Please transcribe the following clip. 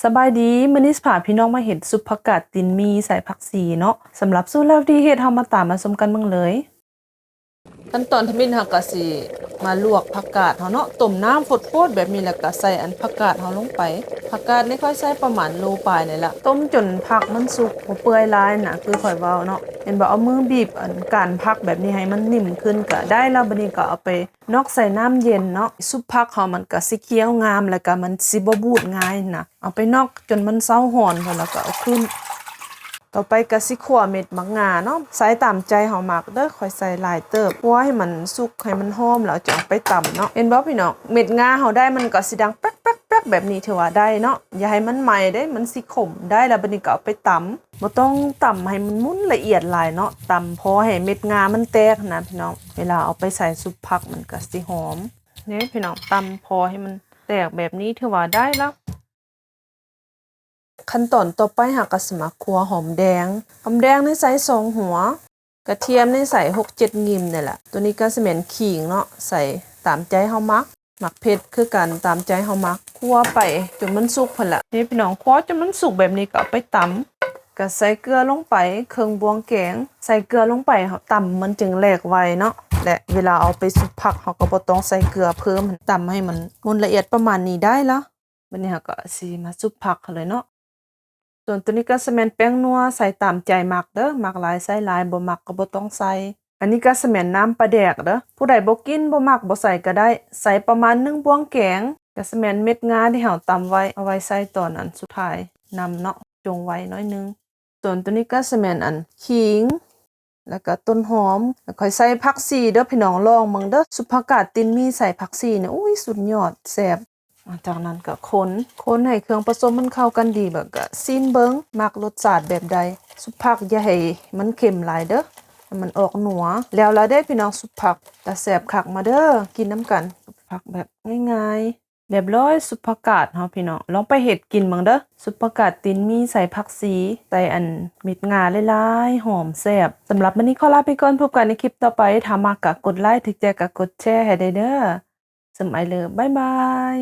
สบายดีมื้อนี้สิพาพี่น้องมาเฮ็ดซุปผักกาดตีนหมี่ใส่ผักชีเนาะสำหรับสูตรแล้วที่เฮ็ดเฮามาตามมาชมกันเบิ่งเลยขั้นตอนที่มินเฮาก็สิมาลวกผักกาดเฮาเนาะต้มน้ำโพดๆแบบนี้แล้วก็ใส่อันผักกาดเฮาลงไปผักกาดนี่ค่อยใส่ประมาณโลปลายนี่ล่ะต้มจนผักมันสุกบ่เปื่อยหลายน่ะคือค่อยเว้าเนาะเห็นบ่เอามือบีบอันก้านผักแบบนี้ให้มันนิ่มขึ้นก็ได้แล้วบัดนี้ก็เอาไปนอกใส่น้ำเย็นเนาะซุปผักเฮามันก็สิเคี้ยวงามแล้วก็มันสิบ่บูดง่ายน่ะเอาไปนอกจนมันเซาร้อนแล้วก็เอาขึ้นต่อไปก็สิคั่วเม็ดมะงาเนาะใส่ตามใจเฮามักเด้อค่อยใส่หลายเติบคั่วให้มันสุกให้มันหอมแล้วจะเอาไปตำเนาะเห็นบ่พี่น้องเม็ดงาเฮาได้มันก็สิดังแป๊กๆๆแบบนี้ถือว่าได้เนาะอย่าให้มันไหม้เด้มันสิขมได้แล้วบัดนี้ก็เอาไปตำบ่ต้องตำให้มันมุนละเอียดหลายเนาะตำพอให้เม็ดงามันแตกนะพี่น้องเวลาเอาไปใส่ซุปผักมันก็สิหอมนี่พี่น้องตำพอให้มันแตกแบบนี้ถือว่าได้แล้วขั้นตอนต่อไปหากก็สิมาคั่วหอมแดงนี่ใส่2หัวกระเทียมนี่ใส่6-7 งิมนี่แหละตัวนี้ก็สิแม่นขิงเนาะใส่ตามใจเฮามักเผ็ดคือกันตามใจเฮามักคั่วไปจนมันสุกพุ่นล่ะนี่พี่น้องคั่วจนมันสุกแบบนี้ก็เอาไปตำก็ใส่เกลือลงไปครึ่งบวงแกงใส่เกลือลงไปเฮาตำมันจึงแหลกไวเนาะและเวลาเอาไปสุกผักเฮาก็บ่ต้องใส่เกลือเพิ่มตำให้มันมุนละเอียดประมาณนี้ได้แล้วบัดนี้เฮาก็สิมาสุกผักเลยเนาะส่วนตัวนี้ก็สิแม่นแป้งนัวใส่ตามใจมักเด้อมักหลายใส่หลายบ่มักก็บ่ต้องใส่อันนี้ก็สิแม่นน้ำปลาแดกเด้อผู้ใดบ่กินบ่มักบ่ใส่ก็ได้ใส่ประมาณ1บวงแกงก็สิแม่นเม็ดงาที่เฮาตำไว้เอาไว้ใส่ตอนอันสุดท้ายนำเนาะจงไว้น้อยนึงส่วนตัวนี้ก็สิแม่นอันขิงแล้วก็ต้นหอมแล้วค่อยใส่ผักชีเด้อพี่น้องลองเบิ่งเด้อซุปผักกาดตีนหมี่ใส่ผักชีเนี่ยอุ้ยสุดยอดแซ่บจากนั้นก็คนให้เครื่องผสมมันเข้ากันดีแบบก็ซีนเบิ่งมักรสชาติแบบใดซุปผักอย่าให้มันเค็มหลายเด้อให้มันออกหนัวแล้วล่ะเด้พี่น้องซุปผักแต่แซ่บคักมาเด้อกินน้ำกันซุปผักแบบง่ายๆเรียบร้อยซุปผักกาดเฮาพี่น้องลองไปเฮ็ดกินเบิ่งเด้อซุปผักกาดตีนหมี่ใส่ผักชีใส่อันเม็ดงาหลายๆหอมแซ่บสำหรับมื้อนี้ขอลาไปก่อนพบกันในคลิปต่อไปถ้ามักก็กดไลค์ถึกใจก็กดแชร์ให้ได้เด้อสำหรับเลยบ๊ายบาย